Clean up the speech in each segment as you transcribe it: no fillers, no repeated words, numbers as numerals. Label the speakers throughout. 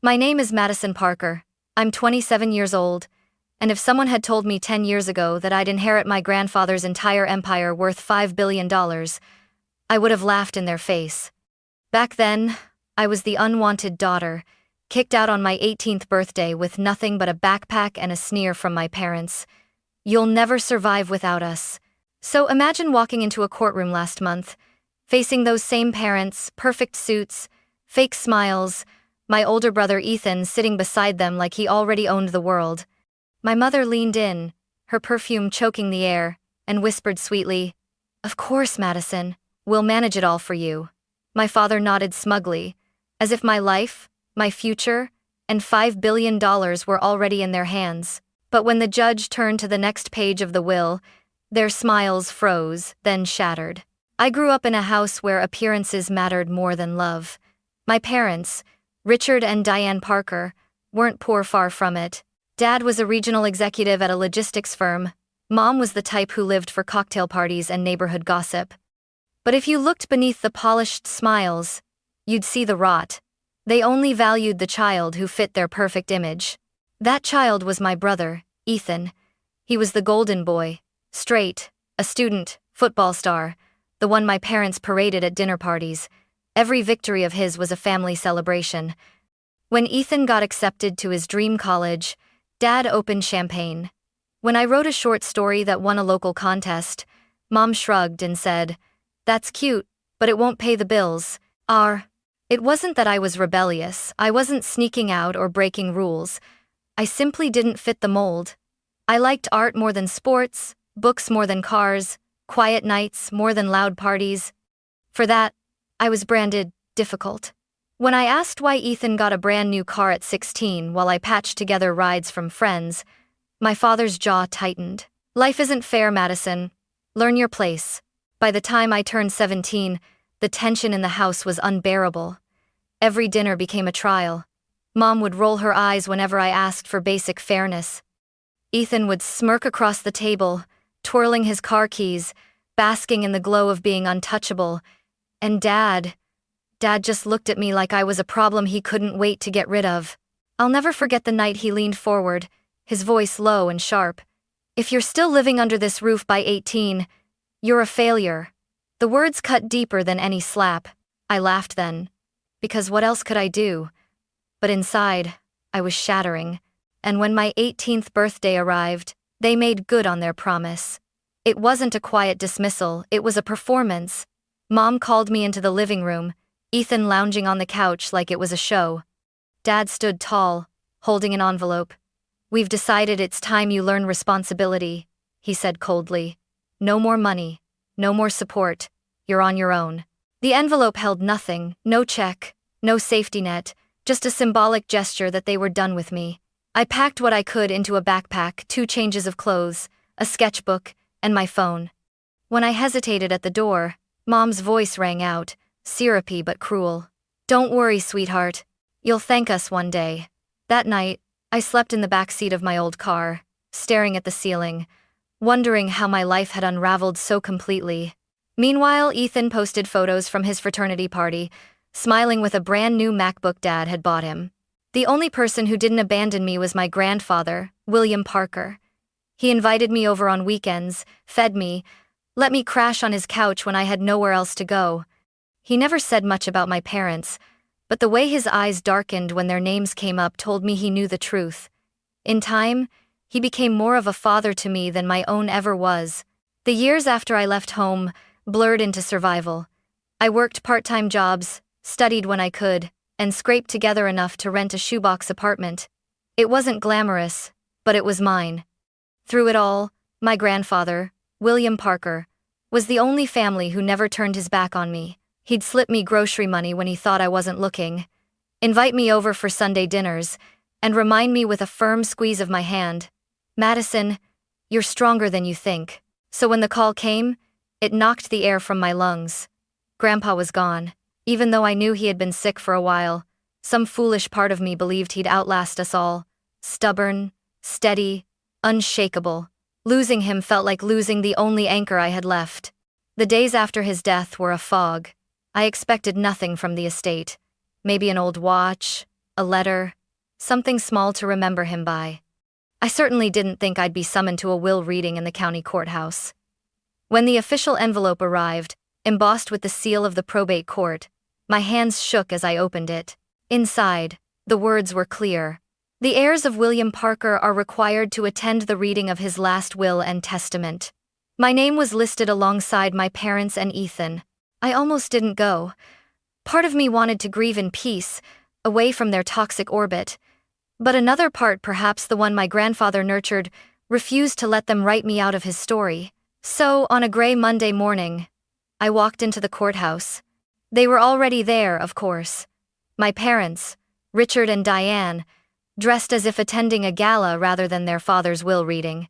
Speaker 1: My name is Madison Parker. I'm 27 years old, and if someone had told me 10 years ago that I'd inherit my grandfather's entire empire worth $5 billion, I would have laughed in their face. Back then, I was the unwanted daughter, kicked out on my 18th birthday with nothing but a backpack and a sneer from my parents. "You'll never survive without us." So imagine walking into a courtroom last month, facing those same parents, perfect suits, fake smiles, my older brother Ethan sitting beside them like he already owned the world. My mother leaned in, her perfume choking the air, and whispered sweetly, "Of course, Madison, we'll manage it all for you." My father nodded smugly, as if my life, my future, and $5 billion were already in their hands. But when the judge turned to the next page of the will, their smiles froze, then shattered. I grew up in a house where appearances mattered more than love. My parents, Richard and Diane Parker, weren't poor, far from it. Dad was a regional executive at a logistics firm. Mom was the type who lived for cocktail parties and neighborhood gossip. But if you looked beneath the polished smiles, you'd see the rot. They only valued the child who fit their perfect image. That child was my brother, Ethan. He was the golden boy, straight, a student, football star, the one my parents paraded at dinner parties. Every victory of his was a family celebration. When Ethan got accepted to his dream college, Dad opened champagne. When I wrote a short story that won a local contest, Mom shrugged and said, "That's cute, but it won't pay the bills." It wasn't that I was rebellious. I wasn't sneaking out or breaking rules. I simply didn't fit the mold. I liked art more than sports, books more than cars, quiet nights more than loud parties. For that, I was branded difficult. When I asked why Ethan got a brand new car at 16 while I patched together rides from friends, my father's jaw tightened. "Life isn't fair, Madison. Learn your place." By the time I turned 17, the tension in the house was unbearable. Every dinner became a trial. Mom would roll her eyes whenever I asked for basic fairness. Ethan would smirk across the table, twirling his car keys, basking in the glow of being untouchable. And Dad just looked at me like I was a problem he couldn't wait to get rid of. I'll never forget the night he leaned forward, his voice low and sharp. "If you're still living under this roof by 18, you're a failure." The words cut deeper than any slap. I laughed then, because what else could I do? But inside, I was shattering. And when my 18th birthday arrived, they made good on their promise. It wasn't a quiet dismissal, it was a performance. Mom called me into the living room, Ethan lounging on the couch like it was a show. Dad stood tall, holding an envelope. "We've decided it's time you learn responsibility," he said coldly. "No more money, no more support. You're on your own." The envelope held nothing, no check, no safety net, just a symbolic gesture that they were done with me. I packed what I could into a backpack, 2 changes of clothes, a sketchbook, and my phone. When I hesitated at the door, Mom's voice rang out, syrupy but cruel. "Don't worry, sweetheart. You'll thank us one day." That night, I slept in the back seat of my old car, staring at the ceiling, wondering how my life had unraveled so completely. Meanwhile, Ethan posted photos from his fraternity party, smiling with a brand new MacBook Dad had bought him. The only person who didn't abandon me was my grandfather, William Parker. He invited me over on weekends, fed me, let me crash on his couch when I had nowhere else to go. He never said much about my parents, but the way his eyes darkened when their names came up told me he knew the truth. In time, he became more of a father to me than my own ever was. The years after I left home blurred into survival. I worked part-time jobs, studied when I could, and scraped together enough to rent a shoebox apartment. It wasn't glamorous, but it was mine. Through it all, my grandfather, William Parker, was the only family who never turned his back on me. He'd slip me grocery money when he thought I wasn't looking, invite me over for Sunday dinners, and remind me with a firm squeeze of my hand, "Madison, you're stronger than you think." So when the call came, it knocked the air from my lungs. Grandpa was gone. Even though I knew he had been sick for a while, some foolish part of me believed he'd outlast us all. Stubborn, steady, unshakable. Losing him felt like losing the only anchor I had left. The days after his death were a fog. I expected nothing from the estate. Maybe an old watch, a letter, something small to remember him by. I certainly didn't think I'd be summoned to a will reading in the county courthouse. When the official envelope arrived, embossed with the seal of the probate court, my hands shook as I opened it. Inside, the words were clear. The heirs of William Parker are required to attend the reading of his last will and testament. My name was listed alongside my parents and Ethan. I almost didn't go. Part of me wanted to grieve in peace, away from their toxic orbit. But another part, perhaps the one my grandfather nurtured, refused to let them write me out of his story. So, on a gray Monday morning, I walked into the courthouse. They were already there, of course. My parents, Richard and Diane, dressed as if attending a gala rather than their father's will reading.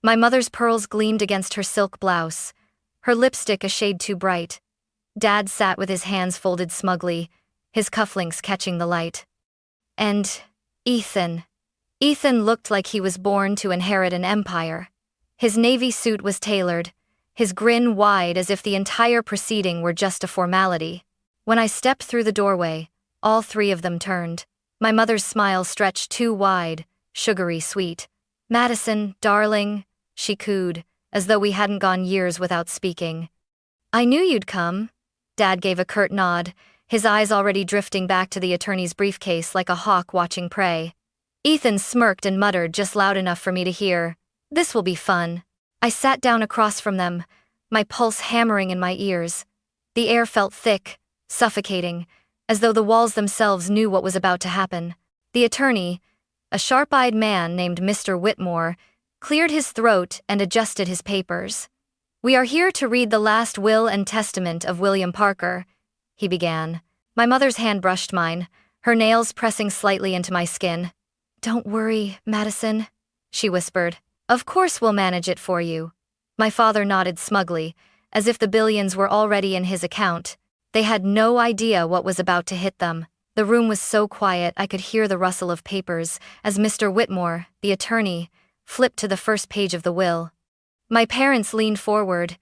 Speaker 1: My mother's pearls gleamed against her silk blouse, her lipstick a shade too bright. Dad sat with his hands folded smugly, his cufflinks catching the light. And Ethan. Ethan looked like he was born to inherit an empire. His navy suit was tailored, his grin wide as if the entire proceeding were just a formality. When I stepped through the doorway, all three of them turned. My mother's smile stretched too wide, sugary sweet. "Madison, darling," she cooed, as though we hadn't gone years without speaking. "I knew you'd come." Dad gave a curt nod, his eyes already drifting back to the attorney's briefcase like a hawk watching prey. Ethan smirked and muttered just loud enough for me to hear, "This will be fun." I sat down across from them, my pulse hammering in my ears. The air felt thick, suffocating, as though the walls themselves knew what was about to happen. The attorney, a sharp-eyed man named Mr. Whitmore, cleared his throat and adjusted his papers. "We are here to read the last will and testament of William Parker," he began. My mother's hand brushed mine, her nails pressing slightly into my skin. "Don't worry, Madison," she whispered. "Of course we'll manage it for you." My father nodded smugly, as if the billions were already in his account. They had no idea what was about to hit them. The room was so quiet I could hear the rustle of papers as Mr. Whitmore, the attorney, flipped to the first page of the will. My parents leaned forward.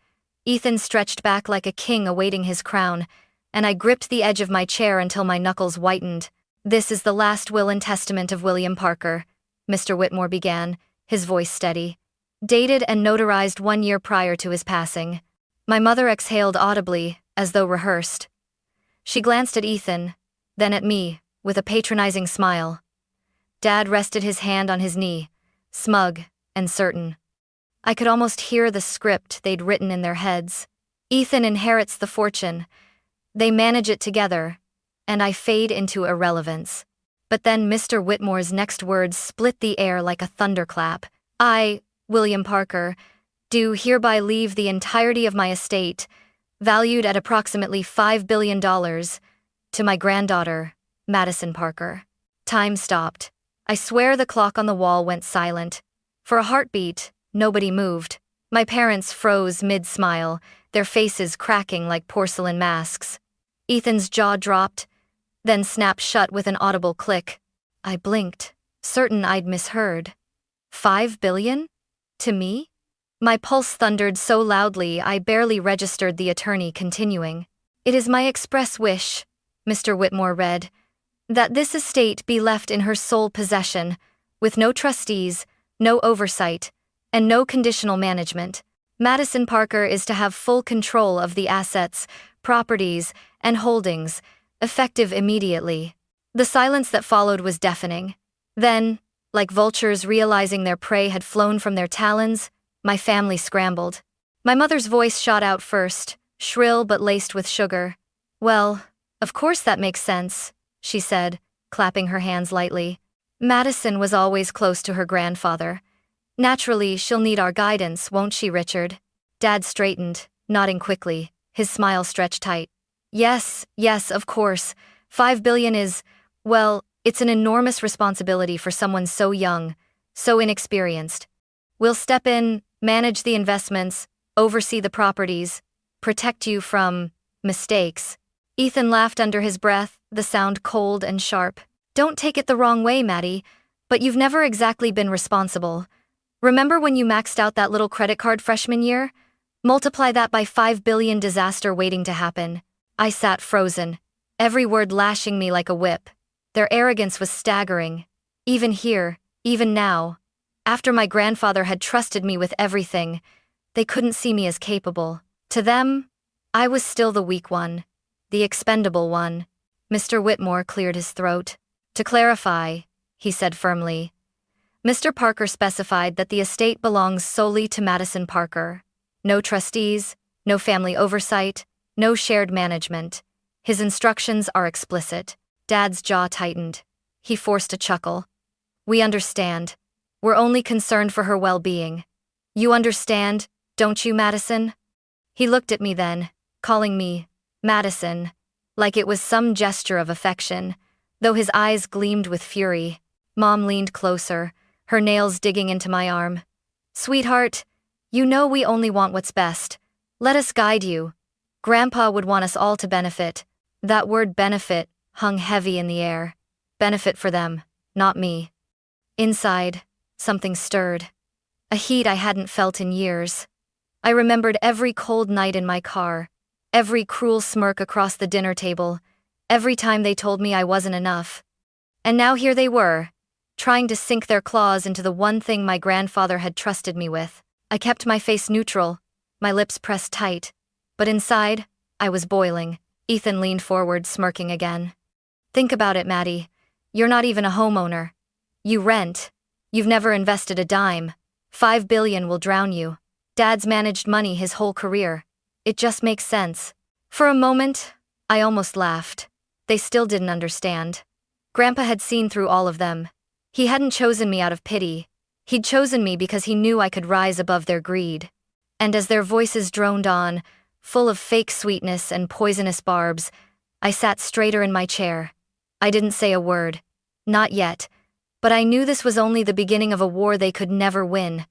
Speaker 1: Ethan stretched back like a king awaiting his crown, and I gripped the edge of my chair until my knuckles whitened. "This is the last will and testament of William Parker," Mr. Whitmore began, his voice steady. "Dated and notarized 1 year prior to his passing." My mother exhaled audibly, as though rehearsed. She glanced at Ethan, then at me, with a patronizing smile. Dad rested his hand on his knee, smug and certain. I could almost hear the script they'd written in their heads. Ethan inherits the fortune. They manage it together, and I fade into irrelevance. But then Mr. Whitmore's next words split the air like a thunderclap. "I, William Parker, do hereby leave the entirety of my estate, valued at approximately $5 billion, to my granddaughter, Madison Parker." Time stopped. I swear the clock on the wall went silent. For a heartbeat, nobody moved. My parents froze mid-smile, their faces cracking like porcelain masks. Ethan's jaw dropped, then snapped shut with an audible click. I blinked, certain I'd misheard. $5 billion? To me? My pulse thundered so loudly I barely registered the attorney continuing. "It is my express wish," Mr. Whitmore read, "that this estate be left in her sole possession, with no trustees, no oversight, and no conditional management. Madison Parker is to have full control of the assets, properties, and holdings, effective immediately." The silence that followed was deafening. Then, like vultures realizing their prey had flown from their talons, my family scrambled. My mother's voice shot out first, shrill but laced with sugar. "Well, of course that makes sense," she said, clapping her hands lightly. "Madison was always close to her grandfather. Naturally, she'll need our guidance, won't she, Richard?" Dad straightened, nodding quickly, his smile stretched tight. Yes, of course. $5 billion is, well, it's an enormous responsibility for someone so young, so inexperienced. We'll step in, manage the investments, oversee the properties, protect you from mistakes." Ethan laughed under his breath, the sound cold and sharp. "Don't take it the wrong way, Maddie, but you've never exactly been responsible. Remember when you maxed out that little credit card freshman year? Multiply that by $5 billion, disaster waiting to happen." I sat frozen, every word lashing me like a whip. Their arrogance was staggering. Even here, even now, after my grandfather had trusted me with everything, they couldn't see me as capable. To them, I was still the weak one, the expendable one. Mr. Whitmore cleared his throat. To clarify, he said firmly, Mr. Parker specified that the estate belongs solely to Madison Parker. No trustees, no family oversight, no shared management. His instructions are explicit. Dad's jaw tightened. He forced a chuckle. We understand. We're only concerned for her well-being. You understand, don't you, Madison? He looked at me then, calling me Madison, like it was some gesture of affection, though his eyes gleamed with fury. Mom leaned closer, her nails digging into my arm. Sweetheart, you know we only want what's best. Let us guide you. Grandpa would want us all to benefit. That word benefit hung heavy in the air. Benefit for them, not me. Inside, something stirred. A heat I hadn't felt in years. I remembered every cold night in my car, every cruel smirk across the dinner table, every time they told me I wasn't enough. And now here they were, trying to sink their claws into the one thing my grandfather had trusted me with. I kept my face neutral, my lips pressed tight, but inside, I was boiling. Ethan leaned forward, smirking again. Think about it, Maddie. You're not even a homeowner. You rent. You've never invested a dime. $5 billion will drown you. Dad's managed money his whole career. It just makes sense. For a moment, I almost laughed. They still didn't understand. Grandpa had seen through all of them. He hadn't chosen me out of pity. He'd chosen me because he knew I could rise above their greed. And as their voices droned on, full of fake sweetness and poisonous barbs, I sat straighter in my chair. I didn't say a word. Not yet. But I knew this was only the beginning of a war they could never win.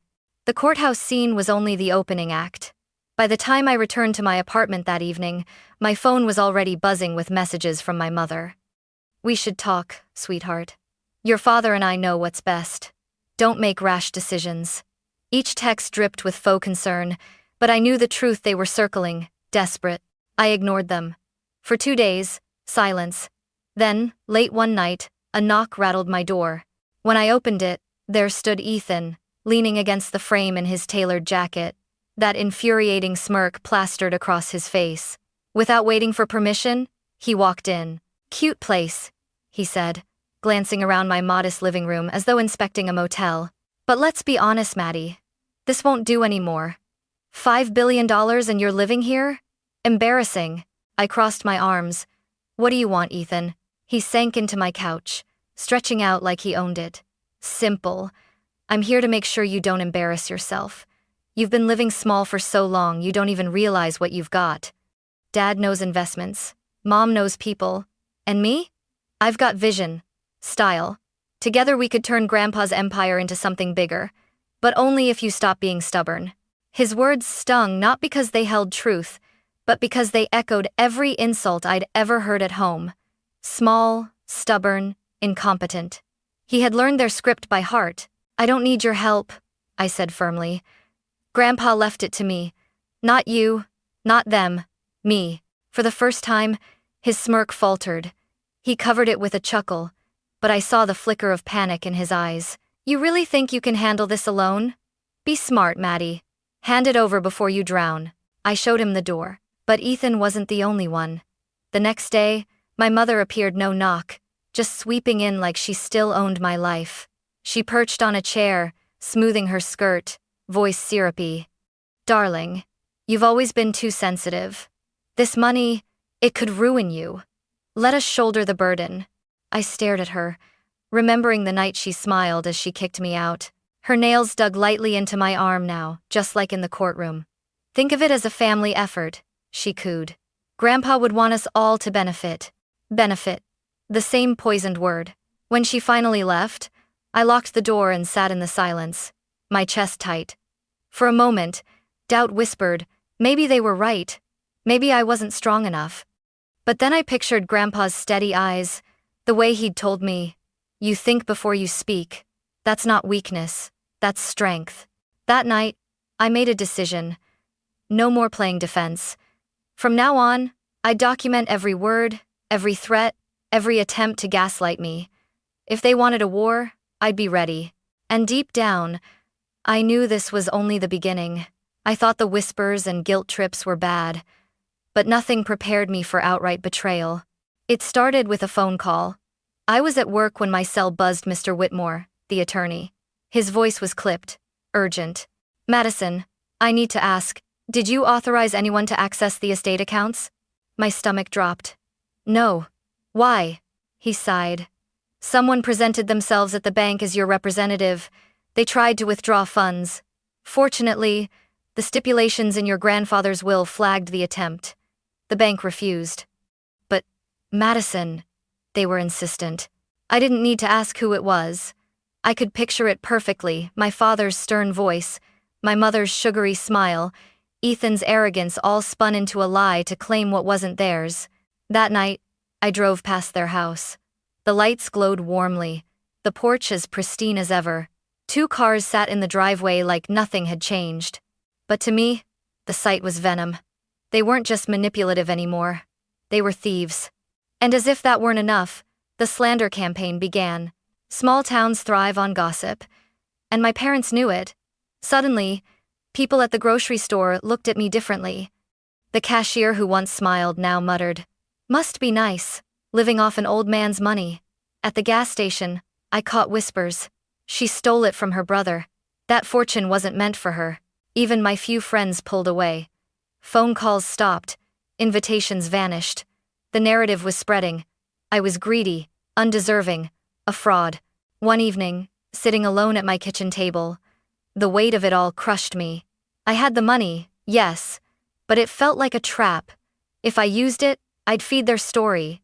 Speaker 1: The courthouse scene was only the opening act. By the time I returned to my apartment that evening, my phone was already buzzing with messages from my mother. We should talk, sweetheart. Your father and I know what's best. Don't make rash decisions. Each text dripped with faux concern, but I knew the truth they were circling, desperate. I ignored them. For 2 days, silence. Then, late one night, a knock rattled my door. When I opened it, there stood Ethan, leaning against the frame in his tailored jacket, that infuriating smirk plastered across his face. Without waiting for permission, he walked in. Cute place, he said, glancing around my modest living room as though inspecting a motel. But let's be honest, Maddie. This won't do anymore. $5 billion and you're living here? Embarrassing. I crossed my arms. What do you want, Ethan? He sank into my couch, stretching out like he owned it. Simple. I'm here to make sure you don't embarrass yourself. You've been living small for so long you don't even realize what you've got. Dad knows investments. Mom knows people. And me? I've got vision. Style. Together we could turn Grandpa's empire into something bigger. But only if you stop being stubborn. His words stung not because they held truth, but because they echoed every insult I'd ever heard at home. Small, stubborn, incompetent. He had learned their script by heart. I don't need your help, I said firmly. Grandpa left it to me. Not you, not them, me. For the first time, his smirk faltered. He covered it with a chuckle, but I saw the flicker of panic in his eyes. You really think you can handle this alone? Be smart, Maddie. Hand it over before you drown. I showed him the door. But Ethan wasn't the only one. The next day, my mother appeared no knock, just sweeping in like she still owned my life. She perched on a chair, smoothing her skirt, voice syrupy. Darling, you've always been too sensitive. This money, it could ruin you. Let us shoulder the burden. I stared at her, remembering the night she smiled as she kicked me out. Her nails dug lightly into my arm now, just like in the courtroom. Think of it as a family effort, she cooed. Grandpa would want us all to benefit. Benefit. The same poisoned word. When she finally left, I locked the door and sat in the silence, my chest tight. For a moment, doubt whispered, maybe they were right. Maybe I wasn't strong enough. But then I pictured Grandpa's steady eyes, the way he'd told me, you think before you speak. That's not weakness, that's strength. That night, I made a decision. No more playing defense. From now on, I document every word, every threat, every attempt to gaslight me. If they wanted a war, I'd be ready. And deep down, I knew this was only the beginning. I thought the whispers and guilt trips were bad, but nothing prepared me for outright betrayal. It started with a phone call. I was at work when my cell buzzed Mr. Whitmore, the attorney. His voice was clipped, urgent. "Madison, I need to ask, did you authorize anyone to access the estate accounts?" My stomach dropped. "No." "Why?" He sighed. "Someone presented themselves at the bank as your representative. They tried to withdraw funds. Fortunately, the stipulations in your grandfather's will flagged the attempt. The bank refused." "But, Madison," they were insistent. I didn't need to ask who it was. I could picture it perfectly, my father's stern voice, my mother's sugary smile, Ethan's arrogance all spun into a lie to claim what wasn't theirs. That night, I drove past their house. The lights glowed warmly, the porch as pristine as ever. 2 cars sat in the driveway like nothing had changed. But to me, the sight was venom. They weren't just manipulative anymore. They were thieves. And as if that weren't enough, the slander campaign began. Small towns thrive on gossip. And my parents knew it. Suddenly, people at the grocery store looked at me differently. The cashier who once smiled now muttered, "Must be nice, living off an old man's money." At the gas station, I caught whispers. She stole it from her brother. That fortune wasn't meant for her. Even my few friends pulled away. Phone calls stopped. Invitations vanished. The narrative was spreading. I was greedy, undeserving, a fraud. One evening, sitting alone at my kitchen table, the weight of it all crushed me. I had the money, yes, but it felt like a trap. If I used it, I'd feed their story.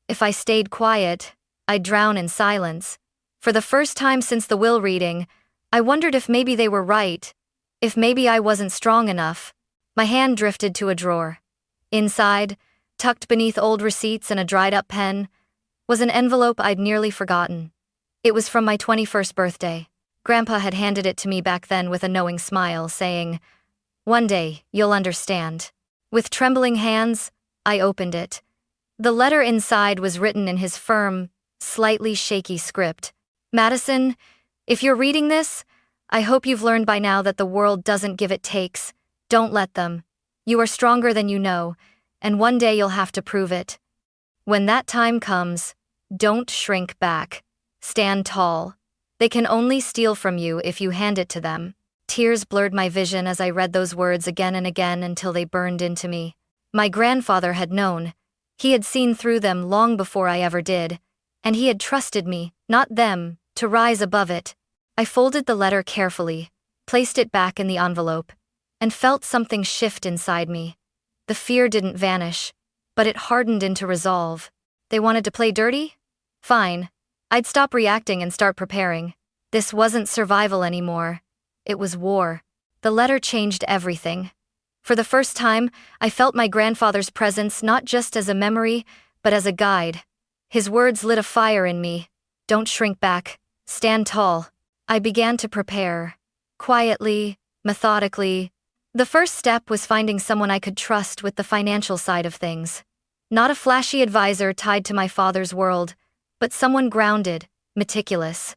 Speaker 1: If I stayed quiet, I'd drown in silence. For the first time since the will reading, I wondered if maybe they were right, if maybe I wasn't strong enough. My hand drifted to a drawer. Inside, tucked beneath old receipts and a dried-up pen, was an envelope I'd nearly forgotten. It was from my 21st birthday. Grandpa had handed it to me back then with a knowing smile, saying, "One day, you'll understand." With trembling hands, I opened it. The letter inside was written in his firm, slightly shaky script. "Madison, if you're reading this, I hope you've learned by now that the world doesn't give it takes. Don't let them. You are stronger than you know, and one day you'll have to prove it. When that time comes, don't shrink back. Stand tall. They can only steal from you if you hand it to them." Tears blurred my vision as I read those words again and again until they burned into me. My grandfather had known. He had seen through them long before I ever did, and he had trusted me, not them, to rise above it. I folded the letter carefully, placed it back in the envelope, and felt something shift inside me. The fear didn't vanish, but it hardened into resolve. They wanted to play dirty? Fine. I'd stop reacting and start preparing. This wasn't survival anymore. It was war. The letter changed everything. For the first time, I felt my grandfather's presence not just as a memory, but as a guide. His words lit a fire in me. Don't shrink back. Stand tall. I began to prepare. Quietly, methodically. The first step was finding someone I could trust with the financial side of things. Not a flashy advisor tied to my father's world, but someone grounded, meticulous.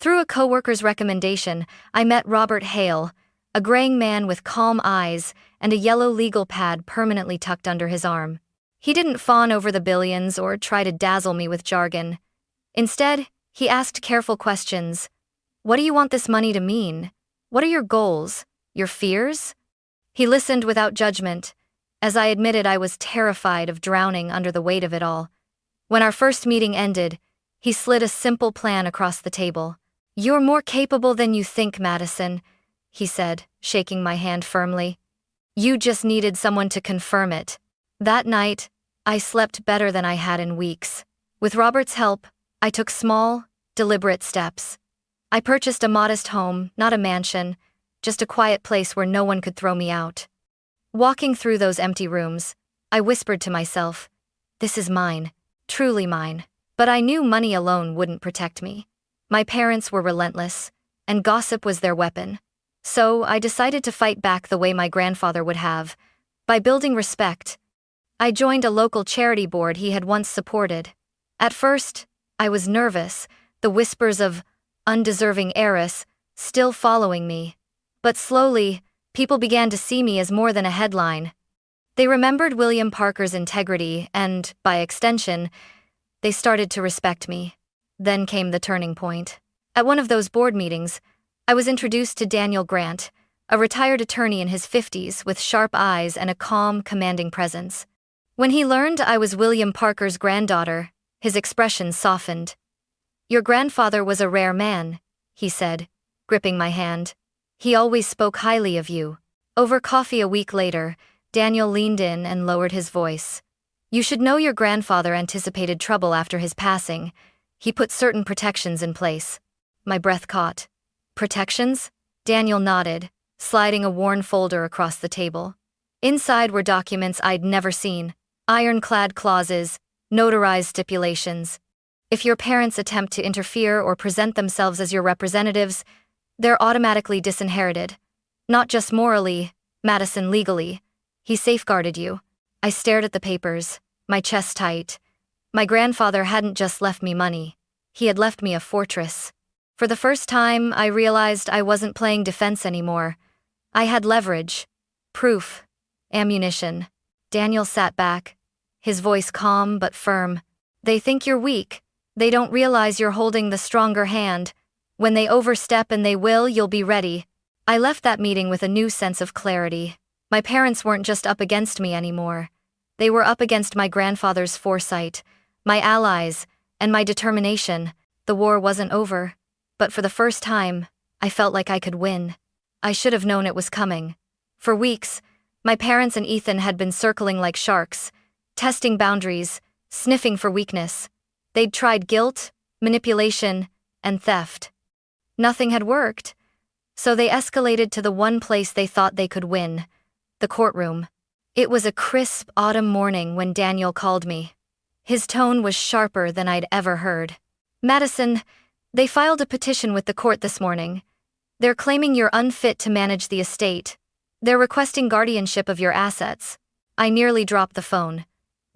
Speaker 1: Through a coworker's recommendation, I met Robert Hale, a graying man with calm eyes and a yellow legal pad permanently tucked under his arm. He didn't fawn over the billions or try to dazzle me with jargon. Instead, he asked careful questions. What do you want this money to mean? What are your goals? Your fears? He listened without judgment, as I admitted I was terrified of drowning under the weight of it all. When our first meeting ended, he slid a simple plan across the table. You're more capable than you think, Madison, he said, shaking my hand firmly. You just needed someone to confirm it. That night, I slept better than I had in weeks. With Robert's help, I took small, deliberate steps. I purchased a modest home, not a mansion, just a quiet place where no one could throw me out. Walking through those empty rooms, I whispered to myself, this is mine, truly mine. But I knew money alone wouldn't protect me. My parents were relentless, and gossip was their weapon. So I decided to fight back the way my grandfather would have, by building respect. I joined a local charity board he had once supported. At first, I was nervous, the whispers of undeserving heiress still following me. But slowly, people began to see me as more than a headline. They remembered William Parker's integrity and, by extension, they started to respect me. Then came the turning point. At one of those board meetings, I was introduced to Daniel Grant, a retired attorney in his 50s with sharp eyes and a calm, commanding presence. When he learned I was William Parker's granddaughter, his expression softened. "Your grandfather was a rare man," he said, gripping my hand. "He always spoke highly of you." Over coffee a week later, Daniel leaned in and lowered his voice. "You should know your grandfather anticipated trouble after his passing. He put certain protections in place." My breath caught. "Protections?" Daniel nodded, sliding a worn folder across the table. Inside were documents I'd never seen, ironclad clauses, notarized stipulations. If your parents attempt to interfere or present themselves as your representatives, they're automatically disinherited. Not just morally, Madison, legally. He safeguarded you. I stared at the papers, my chest tight. My grandfather hadn't just left me money. He had left me a fortress. For the first time, I realized I wasn't playing defense anymore. I had leverage, proof, ammunition. Daniel sat back, his voice calm but firm. "They think you're weak. They don't realize you're holding the stronger hand. When they overstep, and they will, you'll be ready." I left that meeting with a new sense of clarity. My parents weren't just up against me anymore. They were up against my grandfather's foresight, my allies, and my determination. The war wasn't over, but for the first time, I felt like I could win. I should have known it was coming. For weeks, my parents and Ethan had been circling like sharks, testing boundaries, sniffing for weakness. They'd tried guilt, manipulation, and theft. Nothing had worked, so they escalated to the one place they thought they could win, the courtroom. It was a crisp autumn morning when Daniel called me. His tone was sharper than I'd ever heard. "Madison, they filed a petition with the court this morning. They're claiming you're unfit to manage the estate. They're requesting guardianship of your assets." I nearly dropped the phone.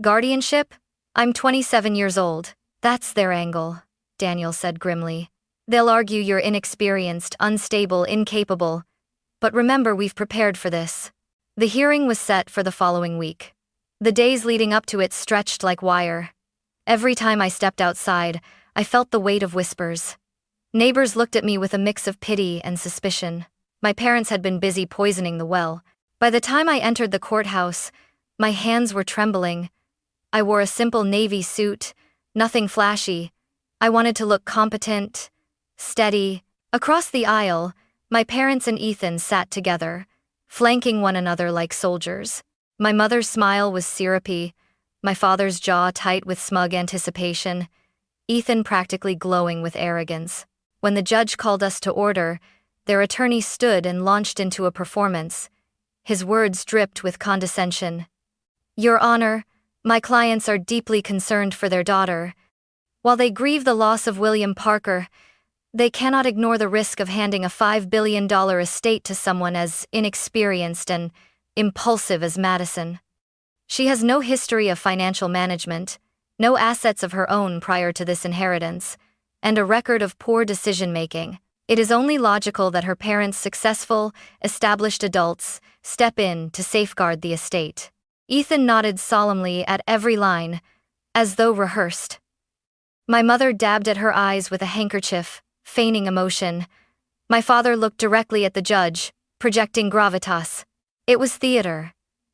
Speaker 1: "Guardianship? I'm 27 years old. That's their angle," Daniel said grimly. "They'll argue you're inexperienced, unstable, incapable. But remember, we've prepared for this." The hearing was set for the following week. The days leading up to it stretched like wire. Every time I stepped outside, I felt the weight of whispers. Neighbors looked at me with a mix of pity and suspicion. My parents had been busy poisoning the well. By the time I entered the courthouse, my hands were trembling. I wore a simple navy suit, nothing flashy. I wanted to look competent, steady. Across the aisle, my parents and Ethan sat together, flanking one another like soldiers. My mother's smile was syrupy, my father's jaw tight with smug anticipation, Ethan practically glowing with arrogance. When the judge called us to order, their attorney stood and launched into a performance. His words dripped with condescension. "Your Honor, my clients are deeply concerned for their daughter. While they grieve the loss of William Parker, they cannot ignore the risk of handing a $5 billion estate to someone as inexperienced and impulsive as Madison. She has no history of financial management, no assets of her own prior to this inheritance, and a record of poor decision-making. It is only logical that her parents, successful, established adults, step in to safeguard the estate." Ethan nodded solemnly at every line, as though rehearsed. My mother dabbed at her eyes with a handkerchief, feigning emotion. My father looked directly at the judge, projecting gravitas. It was theater,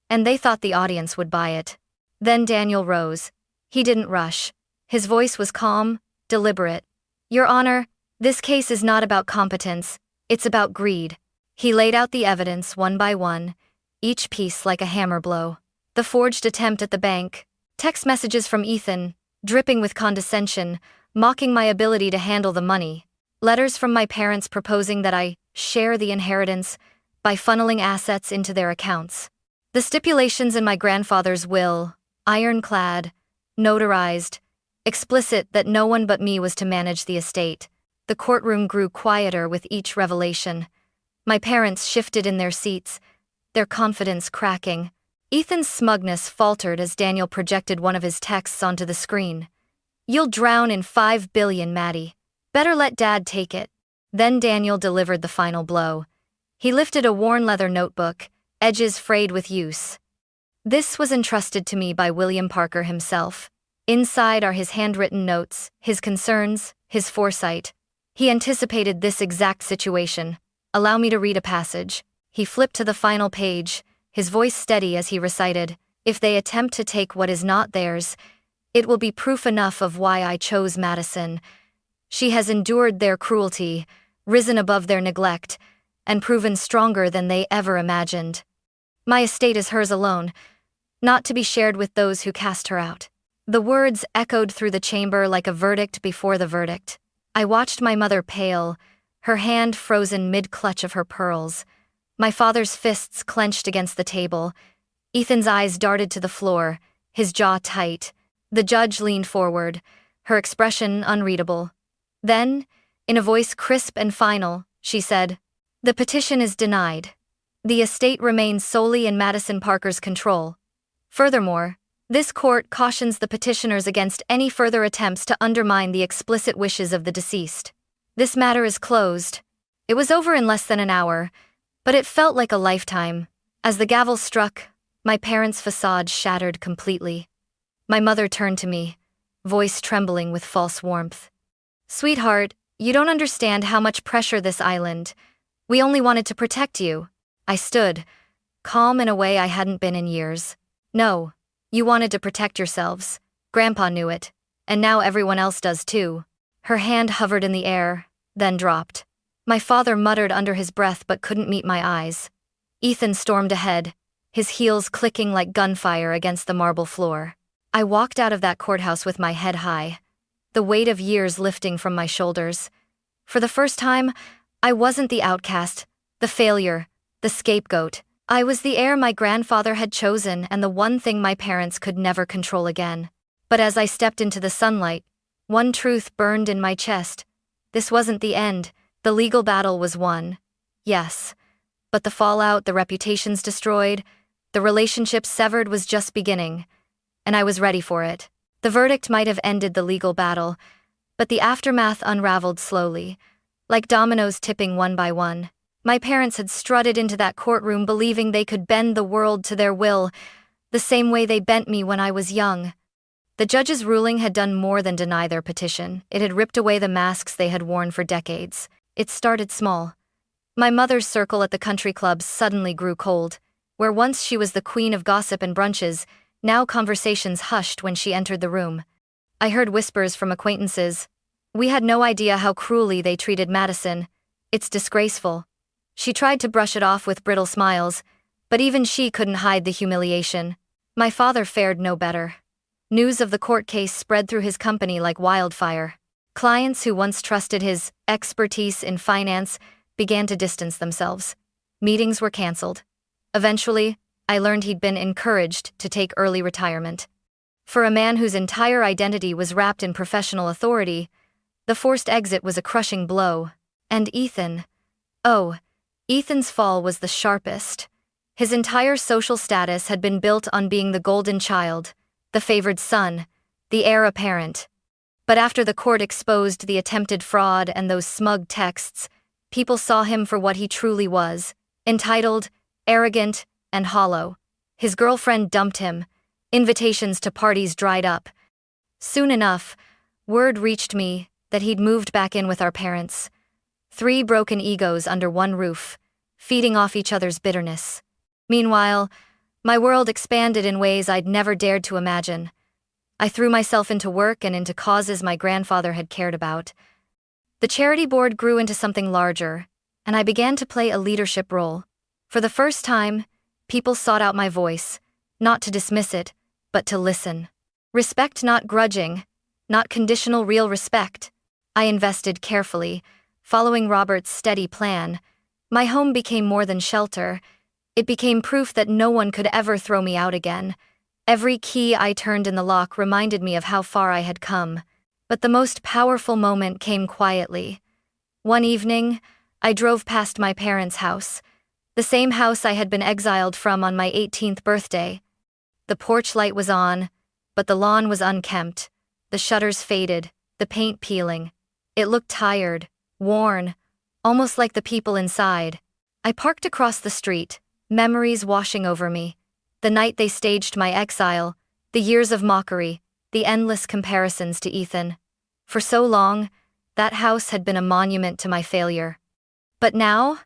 Speaker 1: and they thought the audience would buy it. Then Daniel rose. He didn't rush. His voice was calm, deliberate. "Your Honor, this case is not about competence, it's about greed." He laid out the evidence one by one, each piece like a hammer blow. The forged attempt at the bank, text messages from Ethan, dripping with condescension, mocking my ability to handle the money. Letters from my parents proposing that I share the inheritance by funneling assets into their accounts. The stipulations in my grandfather's will, ironclad, notarized, explicit that no one but me was to manage the estate. The courtroom grew quieter with each revelation. My parents shifted in their seats, their confidence cracking. Ethan's smugness faltered as Daniel projected one of his texts onto the screen. You'll drown in 5 billion, Maddie. Better let Dad take it. Then Daniel delivered the final blow. He lifted a worn leather notebook, edges frayed with use. This was entrusted to me by William Parker himself. Inside are his handwritten notes, his concerns, his foresight. He anticipated this exact situation. Allow me to read a passage. He flipped to the final page, his voice steady as he recited, "If they attempt to take what is not theirs, it will be proof enough of why I chose Madison. She has endured their cruelty, risen above their neglect, and proven stronger than they ever imagined. My estate is hers alone, not to be shared with those who cast her out." The words echoed through the chamber like a verdict before the verdict. I watched my mother pale, her hand frozen mid-clutch of her pearls. My father's fists clenched against the table. Ethan's eyes darted to the floor, his jaw tight. The judge leaned forward, her expression unreadable. Then, in a voice crisp and final, she said, "The petition is denied. The estate remains solely in Madison Parker's control. Furthermore, this court cautions the petitioners against any further attempts to undermine the explicit wishes of the deceased. This matter is closed." It was over in less than an hour, but it felt like a lifetime. As the gavel struck, my parents' facade shattered completely. My mother turned to me, voice trembling with false warmth. "Sweetheart, you don't understand how much pressure this island. We only wanted to protect you." I stood, calm in a way I hadn't been in years. "No. You wanted to protect yourselves. Grandpa knew it, and now everyone else does too." Her hand hovered in the air, then dropped. My father muttered under his breath but couldn't meet my eyes. Ethan stormed ahead, his heels clicking like gunfire against the marble floor. I walked out of that courthouse with my head high, the weight of years lifting from my shoulders. For the first time, I wasn't the outcast, the failure, the scapegoat. I was the heir my grandfather had chosen and the one thing my parents could never control again. But as I stepped into the sunlight, one truth burned in my chest. This wasn't the end. The legal battle was won. Yes. But the fallout, the reputations destroyed, the relationships severed was just beginning. And I was ready for it. The verdict might have ended the legal battle, but the aftermath unraveled slowly, like dominoes tipping one by one. My parents had strutted into that courtroom believing they could bend the world to their will, the same way they bent me when I was young. The judge's ruling had done more than deny their petition. It had ripped away the masks they had worn for decades. It started small. My mother's circle at the country club suddenly grew cold. Where once she was the queen of gossip and brunches, now conversations hushed when she entered the room. I heard whispers from acquaintances. "We had no idea how cruelly they treated Madison. It's disgraceful." She tried to brush it off with brittle smiles, but even she couldn't hide the humiliation. My father fared no better. News of the court case spread through his company like wildfire. Clients who once trusted his expertise in finance began to distance themselves. Meetings were canceled. Eventually, I learned he'd been encouraged to take early retirement. For a man whose entire identity was wrapped in professional authority, the forced exit was a crushing blow. And Ethan. Oh, Ethan's fall was the sharpest. His entire social status had been built on being the golden child, the favored son, the heir apparent. But after the court exposed the attempted fraud and those smug texts, people saw him for what he truly was, entitled, arrogant, and hollow. His girlfriend dumped him. Invitations to parties dried up. Soon enough, word reached me that he'd moved back in with our parents. 3 broken egos under one roof, feeding off each other's bitterness. Meanwhile, my world expanded in ways I'd never dared to imagine. I threw myself into work and into causes my grandfather had cared about. The charity board grew into something larger, and I began to play a leadership role. For the first time, people sought out my voice, not to dismiss it, but to listen. Respect not grudging, not conditional, real respect. I invested carefully, following Robert's steady plan. My home became more than shelter. It became proof that no one could ever throw me out again. Every key I turned in the lock reminded me of how far I had come. But the most powerful moment came quietly. One evening, I drove past my parents' house, the same house I had been exiled from on my 18th birthday. The porch light was on, but the lawn was unkempt. the shutters faded, the paint peeling. It looked tired, worn, almost like the people inside. I parked across the street, memories washing over me. The night they staged my exile, the years of mockery, the endless comparisons to Ethan. For so long, that house had been a monument to my failure. But now,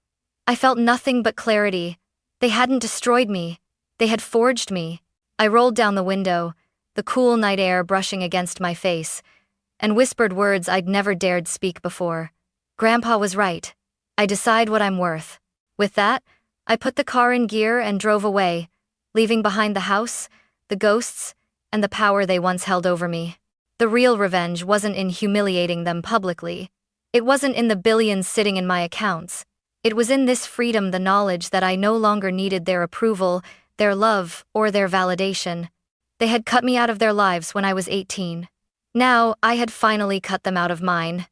Speaker 1: I felt nothing but clarity. They hadn't destroyed me. They had forged me. I rolled down the window, the cool night air brushing against my face, and whispered words I'd never dared speak before. Grandpa was right. I decide what I'm worth. With that, I put the car in gear and drove away, leaving behind the house, the ghosts, and the power they once held over me. The real revenge wasn't in humiliating them publicly. It wasn't in the billions sitting in my accounts. It was in this freedom, the knowledge that I no longer needed their approval, their love, or their validation. They had cut me out of their lives when I was 18. Now, I had finally cut them out of mine.